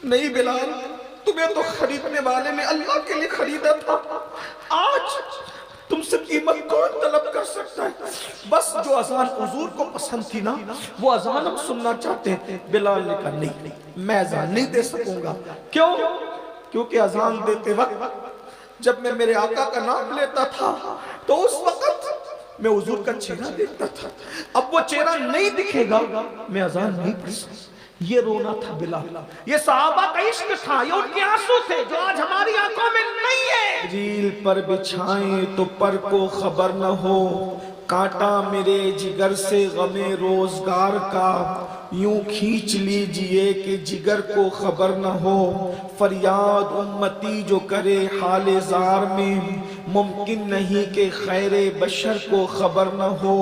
نہیں بلال، تمہیں تو خریدنے والے نے اللہ کے لیے خریدا تھا، آج تم سے قیمت کون طلب کر سکتا ہے؟ بس جو اذان حضور کو پسند تھی نا، وہ اذان ہم سننا چاہتے ہیں۔ بلال نے کہا نہیں، میں اذان نہیں دے سکوں گا۔ کیوں؟ کیونکہ اذان دیتے وقت جب میں میرے آقا کا نام لیتا تھا تو اس وقت میں حضور کا چہرہ دیکھتا تھا، اب وہ چہرہ نہیں دکھے گا، میں اذان نہیں پڑھ سکتا۔ یہ رونا تھا بلال، یہ صحابہ کا عشق تھا، یہ ان کے آنسو تھے جو آج ہماری آنکھوں میں نہیں ہے۔ ریل پر بچھائیں تو پر کو خبر نہ ہو، کانٹا میرے جگر سے غم روزگار کا، یوں کھینچ لیجئے کہ جگر کو خبر نہ ہو، فریاد امتی جو کرے حال زار میں، ممکن نہیں کہ خیر بشر کو خبر نہ ہو۔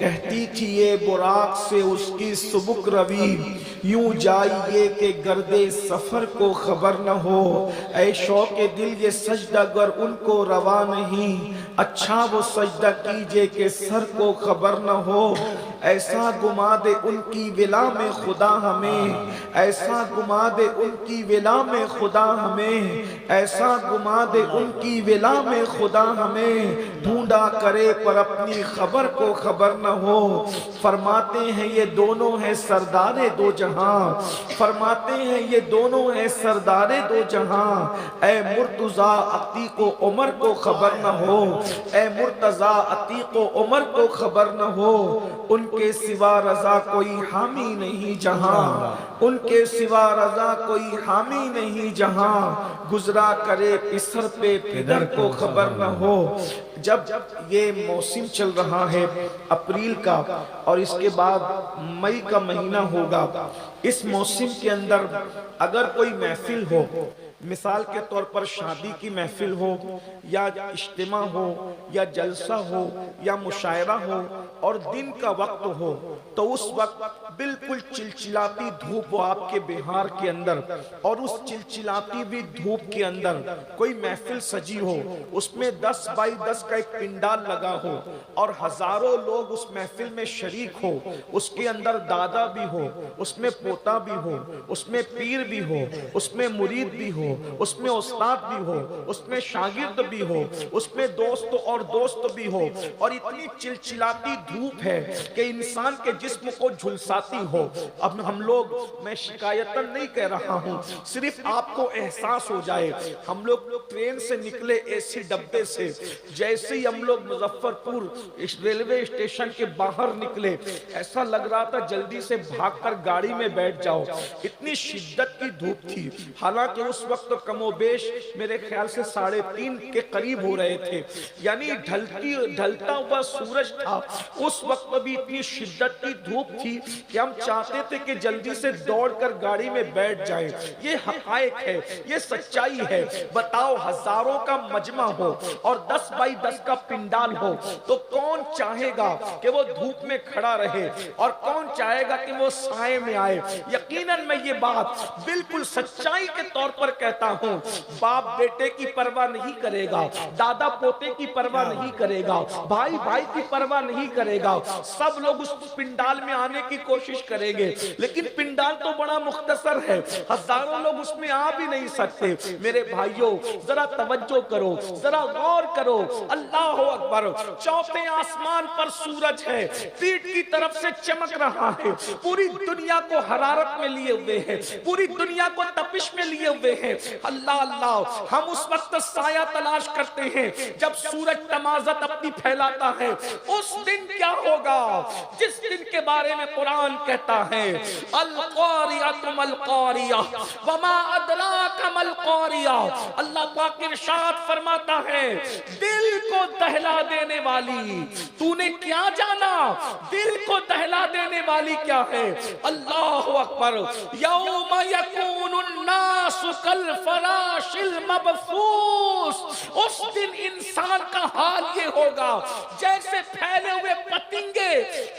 کہتی تھی یہ براق سے اس کی سبک روی، یوں جائیے کہ گرد سفر کو خبر نہ ہو۔ اے شوق دل یہ سجدہ گر ان کو روا نہیں، اچھا وہ سجدہ کیجئے کہ سر کو خبر نہ ہو۔ ایسا گما دے ان کی ولا میں خدا ہمیں، ایسا گما دے ان کی ولا میں خدا ہمیں، ایسا گما دے ان کی ولا میں خدا ہمیں، ڈھونڈا کرے پر اپنی خبر کو خبر نہ ہو۔ فرماتے ہیں یہ دونوں ہیں سردار دو جہاں، فرماتے ہیں یہ دونوں ہیں سردار دو جہاں، اے مرتضیٰ عتیق و عمر کو خبر نہ ہو، اے مرتضیٰ عتیق و عمر کو خبر نہ ہو۔ ان کے سوا رضا کوئی حامی نہیں جہاں، ان کے سوا رضا کوئی حامی نہیں جہاں، گزرا کرے پسر پہ پدر کو خبر نہ ہو۔ جب یہ موسم چل رہا ہے اپریل کا اور اس کے بعد مئی کا مہینہ ہوگا، اس موسم کے اندر اگر کوئی محفل ہو، مثال کے طور پر شادی کی محفل ہو یا اجتماع ہو یا جلسہ ہو یا مشاعرہ ہو اور دن کا وقت ہو، تو اس وقت بالکل چلچلاتی دھوپ ہو آپ کے بہار کے اندر، اور اس چلچلاتی بھی دھوپ کے اندر کوئی محفل سجی ہو، اس میں 10 بائی 10 کا ایک پنڈال لگا ہو اور ہزاروں لوگ اس محفل میں شریک ہو، اس کے اندر دادا بھی ہو، اس میں پوتا بھی ہو، اس میں پیر بھی ہو، اس میں مرید بھی ہو، اس میں استاد بھی ہو، اس میں شاگرد بھی ہو، اس میں دوست اور دوست بھی ہو، اور اتنی چلچلاتی دھوپ ہے کہ انسان کے جسم کو جھلساتی ہو۔ اب ہم لوگ، میں شکایتاً نہیں کہہ رہا ہوں، صرف آپ کو احساس ہو جائے، ہم لوگ ٹرین سے نکلے اے سی ڈبے سے، جیسے ہی ہم لوگ مظفرپور ریلوے اسٹیشن کے باہر نکلے، ایسا لگ رہا تھا جلدی سے بھاگ کر گاڑی میں بیٹھ جاؤ، اتنی شدت کی دھوپ تھی۔ حالانکہ اس وقت کم و بیش میرے خیال سے 3:30 کے قریب ہو رہے تھے، یعنی ڈھلتا ہوا سورج تھا، اس وقت بھی اتنی شدت کی دھوپ تھی کہ ہم چاہتے تھے کہ جلدی سے دوڑ کر گاڑی میں بیٹھ جائیں۔ یہ حقائق ہے، یہ سچائی ہے۔ بتاؤ ہزاروں کا مجمع ہو اور 10 بائی 10 کا پنڈال ہو تو کون چاہے گا کہ وہ دھوپ میں کھڑا رہے اور کون چاہے گا کہ وہ سائے میں آئے؟ یقیناً میں یہ بات بالکل سچائی کے طور پر کہتا ہوں، باپ بیٹے کی پرواہ نہیں کرے گا، دادا پوتے کی پرواہ نہیں کرے گا، بھائی بھائی کی پرواہ نہیں کرے گا، سب لوگ اس پنڈال میں آنے کی کوشش کریں گے، لیکن پنڈال تو بڑا مختصر ہے، ہزاروں لوگ اس میں آ بھی نہیں سکتے۔ میرے بھائیوں ذرا توجہ کرو، ذرا غور کرو، اللہ اکبر، چوتھے آسمان پر سورج ہے، پیٹ کی طرف سے چمک رہا ہے، پوری دنیا کو حرارت میں لیے ہوئے ہے، پوری دنیا کو تپش میں لیے ہوئے ہیں۔ اللہ اللہ، ہم اس وقت سایہ تلاش کرتے ہیں جب سورج تمازت اپنی پھیلاتا ہے۔ اس دن کیا ہوگا جس دن کے بارے میں قرآن کہتا ہے القاریہ ما القاریہ وما ادراک ما القاریہ۔ اللہ پاک ارشاد فرماتا ہے دل کو دہلا دینے والی، تو نے کیا جانا دل کو دہلا دینے والی کیا ہے؟ اللہ اکبر، یوم یکون الناس کالفراش المبثوث، اس دن انسان کا حال یہ ہوگا جیسے پھیلے ہوئے پتنگے،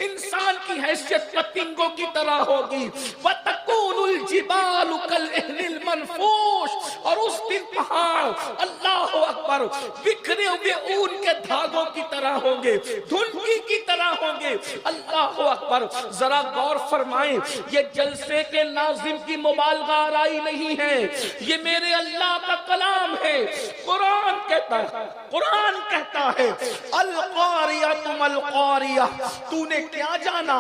انسان کی حیثیت پتنگوں کی طرح ہوگی۔ وَتَكُونُ الْجِبَالُ كَالْعِهْنِ الْمَنْفُوشِ، گوشت، اور اس دن پہاڑ اللہ اکبر بکھرے ہوئے اون کے دھاگوں کی طرح ہوں گے، دھنکی کی طرح ہوں گے۔ اللہ اکبر، ذرا غور فرمائیں، یہ جلسے کے ناظم کی مبالغہ آرائی نہیں ہے، یہ میرے اللہ کا کلام ہے۔ قرآن کہتا ہے، قرآن کہتا ہے القاریہ تم القاریہ، تو نے کیا جانا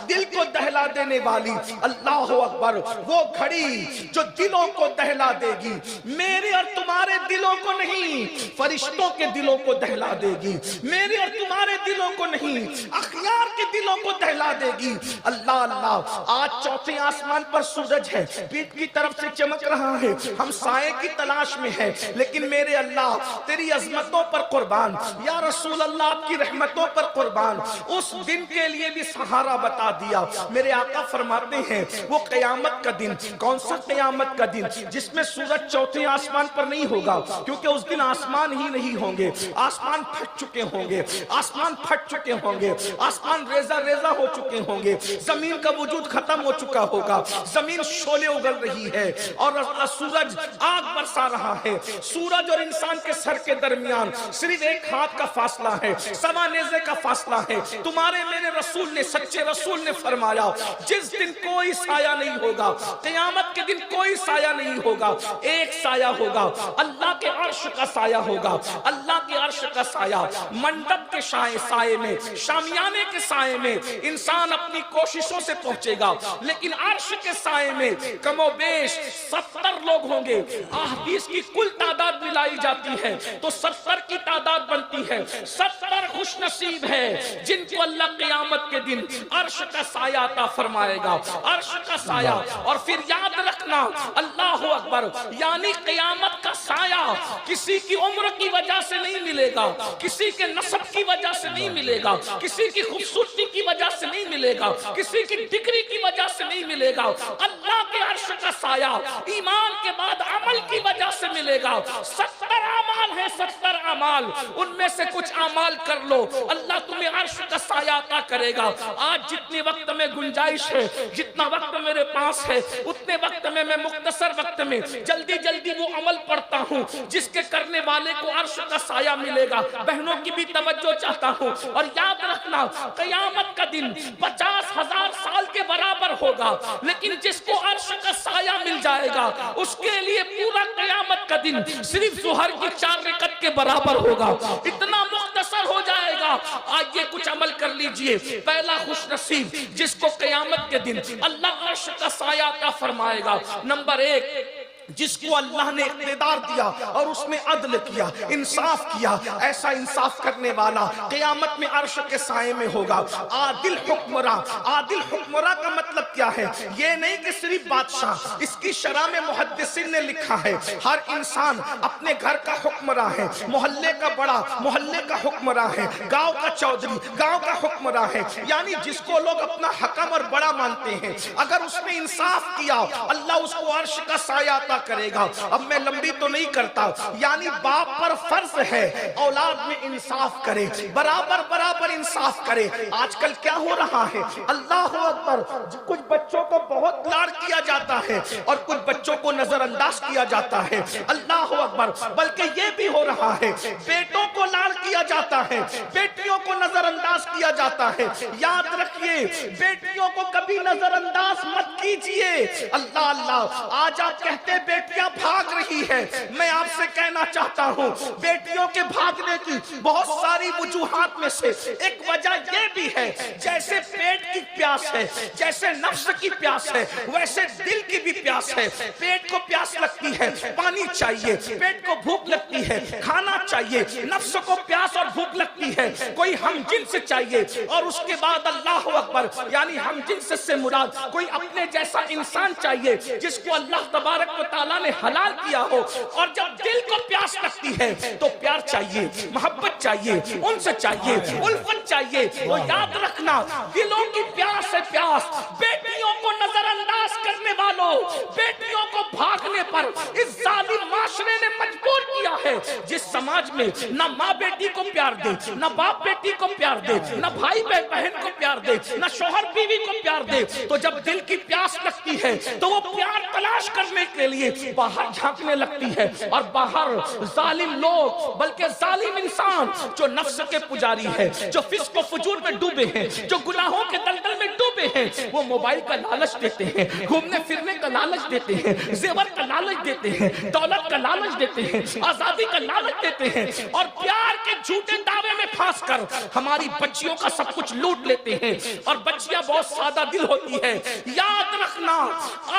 دل کو دہلا دینے والی۔ اللہ اکبر، وہ گھڑی جو دلوں کو دہلا دے گی، میرے اور تمہارے دلوں کو نہیں، فرشتوں کے دلوں کو دہلا دے گی، میرے اور تمہارے دلوں کو نہیں، اخیار کے دلوں کو دہلا دے گی۔ اللہ اللہ، آج چوتھے آسمان پر سورج ہے، پیٹ کی طرف سے چمک رہا ہے، ہم سائے کی تلاش میں ہیں، لیکن میرے اللہ تیری عظمتوں پر قربان، یا رسول اللہ آپ کی رحمتوں پر قربان، اس دن کے لیے بھی سہارا بتا دیا۔ میرے آقا فرماتے ہیں وہ قیامت کا دن، کون سا قیامت کا دن؟ جس میں سورج چوتھے آسمان پر نہیں ہوگا، کیونکہ اس دن آسمان ہی نہیں ہوں گے، آسمان پھٹ چکے ہوں گے، آسمان پھٹ چکے ہوں گے، آسمان ریزہ ریزہ ہو چکے ہوں گے، زمین کا وجود ختم ہو چکا ہوگا، زمین شعلے اگل رہی ہے اور سورج آگ برسا رہا ہے۔ سورج اور انسان کے سر کے درمیان صرف ایک ہاتھ کا فاصلہ ہے، سوا نیزے کا فاصلہ ہے۔ تمہارے میرے رسول نے، سچے رسول نے فرمایا جس دن کوئی سایہ نہیں ہوگا، قیامت کے دن کوئی سایہ نہیں ہوگا، ایک سایہ ہوگا، اللہ کے عرش کا سایہ ہوگا، اللہ کے عرش کا سایہ۔ منڈپ کے سائے میں، شامیانے کے سائے میں انسان اپنی کوششوں سے پہنچے گا، لیکن عرش کے سائے میں کم و بیش 70 لوگ ہوں گے۔ احادیث کی کل تعداد ملائی جاتی ہے تو 70 کی تعداد بنتی ہے۔ 70 خوش نصیب ہے جن کو اللہ قیامت کے دن عرش کا سایہ عطا فرمائے گا، عرش کا سایہ۔ اور پھر یاد رکھنا، اللہ اکبر، یعنی قیامت کا سایہ کسی کی عمر کی وجہ سے نہیں ملے گا، کسی کے نسب کی وجہ سے نہیں ملے گا، کسی کی خوبصورتی کی وجہ سے نہیں ملے گا، کسی کی ڈگری کی وجہ سے نہیں ملے گا۔ اللہ کے عرش کا سایہ ایمان کے بعد عمل کی وجہ سے ملے گا۔ 70 اعمال ہیں، 70 اعمال، ان میں سے کچھ اعمال کر لو، اللہ تمہیں عرش کا سایہ عطا کرے گا۔ آج جتنے وقت میں گنجائش ہے، جتنا وقت میرے پاس ہے، اتنے وقت میں مختصر وقت میں جلدی جلدی وہ عمل پڑھتا ہوں جس کے کرنے والے کو عرش کا سایہ ملے گا۔ بہنوں کی بھی توجہ چاہتا ہوں، اور یاد رکھنا قیامت کا دن 50,000 سال کے برابر ہوگا، لیکن جس کو عرش کا سایہ مل جائے گا اس کے لیے پورا قیامت کا دن صرف ظہر کی 4 رکعت کے برابر ہوگا، اتنا مختصر ہو جائے گا۔ آج یہ کچھ عمل کر لیجئے۔ پہلا خوش نصیب جس کو قیامت کے دن اللہ عرش کا سایہ عطا فرمائے گا۔ نمبر 1، جس کو اللہ نے اقتدار دیا اور اس نے عدل کیا، انصاف کیا، ایسا انصاف کرنے والا قیامت میں عرش کے سائے میں ہوگا۔ عادل حکمراں، عادل حکمراں کا مطلب کیا ہے؟ یہ نہیں کہ صرف بادشاہ، اس کی شرح میں محدثین نے لکھا ہے ہر انسان اپنے گھر کا حکمراں ہے، محلے کا بڑا محلے کا حکمراں ہے، گاؤں کا چودھری گاؤں کا حکمراں ہے، یعنی جس کو لوگ اپنا حکم اور بڑا مانتے ہیں، اگر اس نے انصاف کیا اللہ اس کو عرش کا سایہ عطا کرے گا۔ اب میں لمبی تو نہیں کرتا، یعنی باپ پر فرض ہے اولاد میں انصاف کرے، برابر برابر انصاف کرے۔ آج کل کیا ہو رہا ہے؟ اللہ اکبر، کچھ بچوں کو بہت لاڈ کیا جاتا ہے اور کچھ بچوں کو نظر انداز کیا جاتا ہے۔ اللہ اکبر، بلکہ یہ بھی ہو رہا ہے بیٹوں کو لاڈ کیا جاتا ہے، بیٹیوں کو نظر انداز کیا جاتا ہے۔ یاد رکھیے بیٹیوں کو کبھی نظر انداز مت کیجئے۔ اللہ اللہ، آج آپ کہتے بیٹیاں بھاگ رہی ہے، میں آپ سے کہنا چاہتا ہوں بیٹیوں کے بھاگنے کی بہت ساری وجوہات میں سے ایک وجہ یہ بھی ہے، جیسے پیٹ کی پیاس ہے، جیسے نفس کی پیاس ہے، ویسے دل کی بھی پیاس ہے۔ پیٹ کو پیاس لگتی ہے، پانی چاہیے، پیٹ کو بھوک لگتی ہے، کھانا چاہیے، نفس کو پیاس اور بھوک لگتی ہے، کوئی ہم جنس چاہیے، اور اس کے بعد اللہ اکبر، یعنی ہم جنس سے مراد کوئی اپنے جیسا انسان چاہیے جس کو اللہ تبارک و تعالیٰ نے حلال کیا ہو۔ اور جب دل کو پیاس لگتی ہے تو پیار چاہیے، محبت چاہیے، ان سے چاہیے، الفت چاہیے۔ تو یاد رکھنا دلوں کی پیاس ہے پیاس۔ بیٹیوں کو نظر انداز کرنے والوں، بیٹیوں کو بھاگنے پر اس ظالم معاشرے نے مجبور کیا ہے۔ جس سماج میں نہ ماں بیٹی کو پیار دے، نہ باپ بیٹی کو پیار دے، نہ بھائی بہن کو پیار دے، نہ شوہر بیوی کو پیار دے، تو جب دل کی پیاس لگتی ہے تو وہ پیار تلاش کرنے کے لیے باہر جھانکنے لگتی ہے، اور باہر ظالم لوگ، بلکہ ظالم انسان جو نفس کے پجاری ہے، جو فسق و فجور میں ڈوبے ہیں، جو گناہوں کے دلدل میں ڈوبے ہیں، وہ موبائل کا لالچ دیتے ہیں، گھومنے پھرنے کا لالچ دیتے ہیں، زیور کا لالچ دیتے ہیں، دولت کا لالچ دیتے ہیں، آزادی کا لالچ دیتے ہیں، اور پیار کے جھوٹے دعوے میں پھانس کر ہماری بچیوں کا سب کچھ لوٹ لیتے ہیں۔ اور بچیاں بہت سادہ دل ہوتی ہے۔ یاد رکھنا،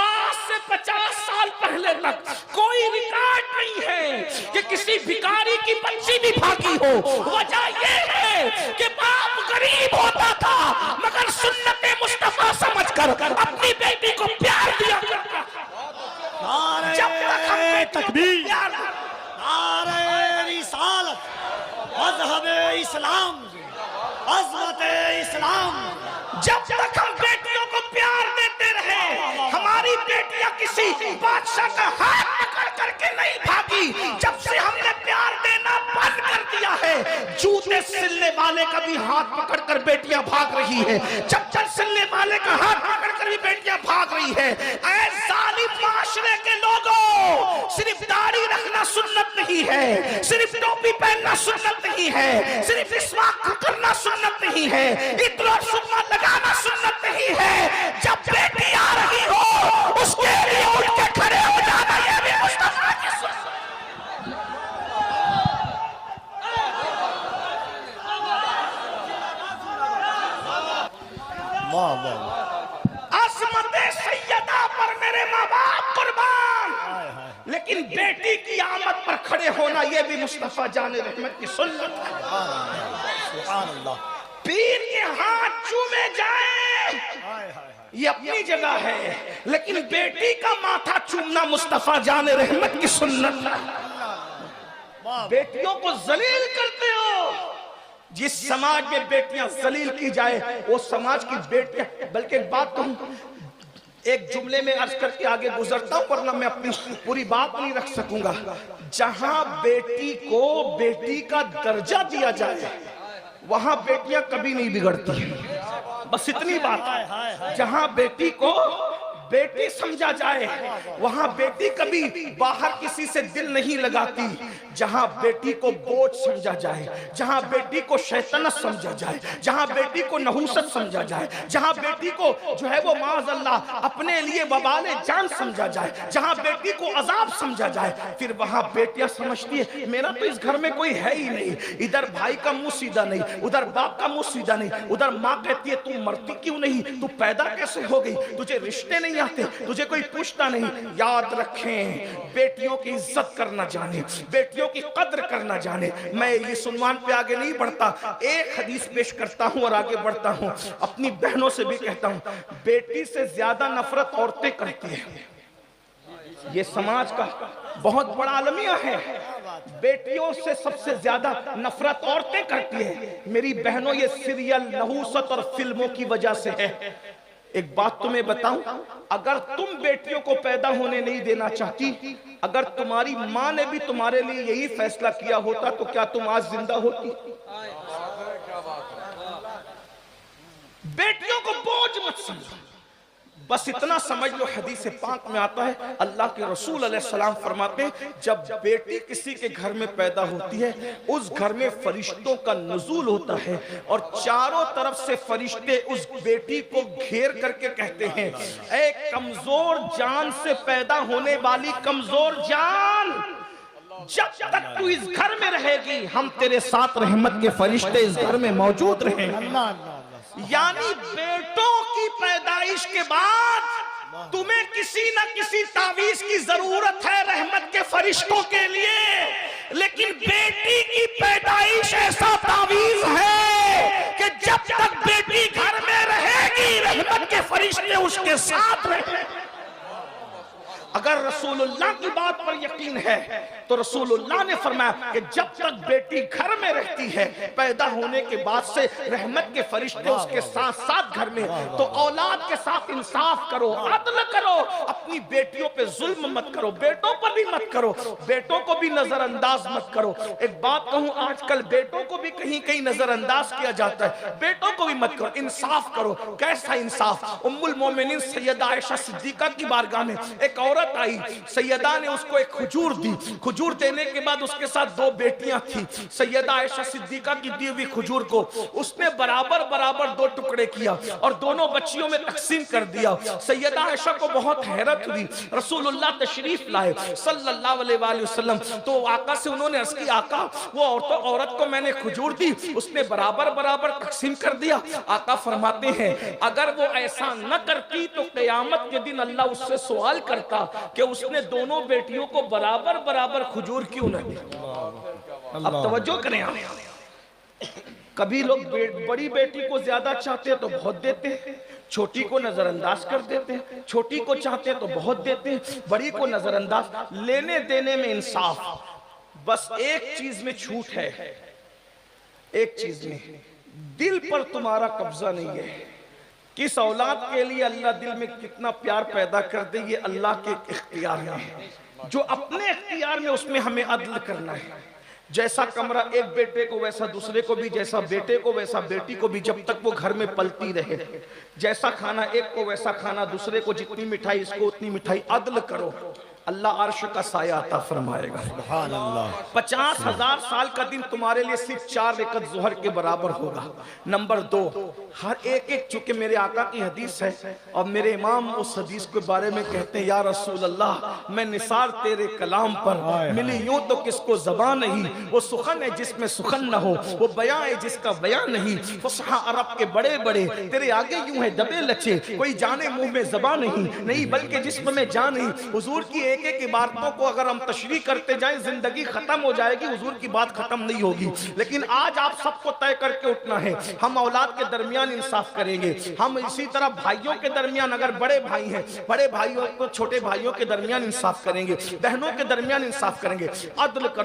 آج سے 50 سال پہلے تک کوئی ریکارڈ نہیں ہے کہ کسی بھکاری کی بچی بھی بھاگی ہو۔ وجہ یہ ہے کہ باپ غریب ہوتا تھا مگر سنت مصطفیٰ سمجھ کر اپنی بیٹی کو پیار دیا کرتا تھا۔ جب تک ہم تکبیر، نعرہ رسالت، مذہب اسلام، عظمت اسلام، جب تک ہم بیٹیوں کو پیار دیتے رہے، ہماری بیٹیاں کسی بادشاہ کا ہاتھ پکڑ کر کے نہیں بھاگی۔ جب سے ہم نے پیار دینا بند کر دیا ہے، جوتے سلنے والے کا بھی ہاتھ پکڑ کر بیٹیاں بھاگ رہی ہیں، چپل سلنے والے کا ہاتھ پکڑ کر بھی بیٹیاں بھاگ رہی ہیں۔ اے ظالم معاشرے کے لوگوں، صرف داڑھی رکھنا سنت نہیں ہے، صرف ٹوپی پہننا سنت نہیں ہے، صرف مسواک کرنا سنت نہیں ہے، عطر اور سرما لگانا سنت نہیں ہے۔ جب بیٹی آ رہی ہو اس کے لیے اٹھ کے کھڑے ہو جانا، یہ بھی مصطفیٰ کی سنت۔ عظمت سیدہ پر میرے ماں باپ قربان، لیکن بیٹی کی آمد پر کھڑے ہونا یہ بھی مصطفیٰ جان رحمت کی سنت ہے۔ سبحان اللہ۔ پیر کے ہاتھ چومے جائیں یہ اپنی جگہ ہے، لیکن بیٹی کا ماتھا چومنا مصطفیٰ جان رحمت کی سنت ہے۔ بیٹیوں کو ذلیل کرتے ہو۔ جس سماج میں بیٹیاں ذلیل کی جائے وہ سماج کی بیٹیاں، بلکہ ایک بات کہوں، ایک جملے میں عرض کر کے آگے گزرتا ہوں ورنہ میں اپنی پوری بات نہیں رکھ سکوں گا۔ جہاں بیٹی کو بیٹی کا درجہ دیا جائے وہاں بیٹیاں کبھی نہیں بگڑتی، بس اتنی بات۔ جہاں بیٹی کو بیٹی سمجھا جائے وہاں بیٹی کبھی باہر کسی سے دل نہیں لگاتی۔ جہاں بیٹی کو بوجھ سمجھا جائے، جہاں بیٹی کو شیطنت سمجھا جائے، جہاں بیٹی کو نحوست سمجھا جائے، جہاں بیٹی کو جو ہے وہ معاذ اللہ اپنے لیے وبال جان سمجھا جائے، جہاں بیٹی کو عذاب سمجھا جائے، پھر وہاں بیٹیاں سمجھتی ہے میرا تو اس گھر میں کوئی ہے ہی نہیں، ادھر بھائی کا منہ سیدھا نہیں، ادھر باپ کا منہ سیدھا نہیں، ادھر ماں کہتی ہے تو مرتی کیوں نہیں، تو پیدا کیسے ہو گئی، تجھے رشتے نہیں آتے، تجھے کوئی پوچھتا نہیں۔ یاد رکھیں، بیٹیوں کی عزت کرنا جانے، بیٹیوں کی قدر کرنا جانے۔ میں اس عنوان پہ آگے نہیں بڑھتا، ایک حدیث پیش کرتا ہوں اور آگے بڑھتا ہوں۔ اپنی بہنوں سے بھی کہتا ہوں، بیٹی سے زیادہ نفرت عورتیں کرتی ہیں، یہ سماج کا بہت بڑا المیہ ہے۔ بیٹیوں سے سب سے زیادہ نفرت عورتیں کرتی ہیں۔ میری بہنوں، یہ سیریل، نحوست اور فلموں کی وجہ سے ہے۔ ایک بات تمہیں بتاؤں، اگر تم بیٹیوں کو پیدا ہونے نہیں دینا چاہتی، اگر تمہاری ماں نے بھی تمہارے لیے یہی فیصلہ کیا ہوتا تو کیا تم آج زندہ ہوتی؟ بیٹیوں کو بوجھ مت سمجھو، بس اتنا سمجھ لو، حدیث پاک میں آتا ہے اللہ کے رسول علیہ السلام فرماتے ہیں جب بیٹی کسی کے گھر میں پیدا ہوتی ہے اس گھر میں فرشتوں کا نزول ہوتا ہے اور چاروں طرف سے فرشتے اس بیٹی کو گھیر کر کے کہتے ہیں اے کمزور جان سے پیدا ہونے والی کمزور جان، جب تک تو اس گھر میں رہے گی ہم تیرے ساتھ رحمت کے فرشتے اس گھر میں موجود رہیں گے۔ یعنی بیٹوں کی پیدائش کے بعد تمہیں کسی نہ کسی تعویذ کی ضرورت ہے رحمت کے فرشتوں کے لیے، لیکن بیٹی کی پیدائش ایسا تعویذ ہے کہ جب تک بیٹی گھر میں رہے گی رحمت کے فرشتے اس کے ساتھ رہیں گے۔ اگر رسول اللہ کی بات پر یقین ہے تو رسول اللہ نے فرمایا کہ جب تک بیٹی گھر میں رہتی ہے پیدا ہونے کے بعد سے رحمت کے فرشتے اس کے ساتھ ساتھ گھر میں، تو اولاد کے ساتھ انصاف کرو، عدل کرو، اپنی بیٹیوں پہ ظلم مت کرو، بیٹوں پر بھی مت کرو، بیٹوں کو بھی نظر انداز مت کرو۔ ایک بات کہوں، آج کل بیٹوں کو بھی کہیں کہیں نظر انداز کیا جاتا ہے، بیٹوں کو بھی مت کرو، انصاف کرو۔ کیسا انصاف؟ ام المومنین سیدہ عائشہ صدیقہ کی بارگاہ میں ایک عورت آئی، سیدہ نے اس کو ایک کھجور دی، کھجور دینے کے بعد اس کے ساتھ 2 بیٹیاں تھیں، سیدہ عائشہ صدیقہ کی دی ہوئی کھجور کو اس نے برابر برابر 2 ٹکڑے کیا اور دونوں بچیوں میں تقسیم کر دیا۔ سیدہ عائشہ کو بہت حیرت ہوئی، رسول اللہ تشریف لائے صلی اللہ علیہ وآلہ وسلم، تو آقا سے انہوں نے عرض کی آقا وہ عورت کو میں نے کھجور دی، اس نے برابر برابر تقسیم کر دیا۔ آقا فرماتے ہیں اگر وہ ایسا نہ کرتی تو قیامت کے دن اللہ اس سے سوال کرتا کہ اس نے دونوں بیٹیوں کو برابر برابر کھجور کیوں نہ دی۔ اب توجہ کریں آپ، کبھی لوگ بڑی بیٹی کو زیادہ چاہتے ہیں تو بہت دیتے ہیں، چھوٹی کو نظر انداز کر دیتے ہیں، چھوٹی کو چاہتے ہیں تو بہت دیتے ہیں، بڑی کو نظر انداز۔ لینے دینے میں انصاف، بس ایک چیز میں چھوٹ ہے، ایک چیز میں دل پر تمہارا قبضہ نہیں ہے۔ کس اولاد کے لیے اللہ دل میں کتنا پیار پیدا کر دے یہ اللہ کے اختیار میں ہے، جو اپنے اختیار میں اس میں ہمیں عدل کرنا ہے۔ جیسا کمرہ ایک بیٹے کو ویسا دوسرے کو بھی، جیسا بیٹے کو ویسا بیٹی کو بھی، جب تک وہ گھر میں پلتی رہے۔ جیسا کھانا ایک کو ویسا کھانا دوسرے کو، جتنی مٹھائی اس کو اتنی مٹھائی، عدل کرو، اللہ عرش کا سایہ عطا فرمائے گا۔ سبحان اللہ۔ 50,000 سال کا دن تمہارے لیے صرف 4 رکعت ظہر کے برابر ہوگا۔ نمبر 2، ہر ایک چونکہ میرے آقا کی حدیث ہے اور میرے امام اس حدیث کے بارے میں کہتے ہیں یا رسول اللہ میں نثار تیرے کلام پر ملی یوں تو کس کو زبان نہیں، وہ سخن ہے جس میں سخن نہ ہو، وہ بیان ہے جس کا بیان نہیں، فصحا عرب کے بڑے بڑے تیرے آگے یوں ہے دبے لچے، کوئی جانے منہ میں زبان نہیں بلکہ جسم میں جان نہیں۔ حضور کی ایک ایک عبارتوں کو اگر ہم تشریح کرتے جائیں زندگی ختم ہو جائے گی، حضور کی بات ختم نہیں ہوگی۔ لیکن آج آپ سب کو طے کر کے اٹھنا ہے، ہم اولاد کے درمیان انصاف کریں گے، ہم اسی طرح بھائیوں کے درمیان اگر بڑے بھائی ہیں بڑے بھائیوں کو چھوٹے بھائیوں کے درمیان انصاف کریں گے، بہنوں کے درمیان انصاف کریں گے، عدل کرو۔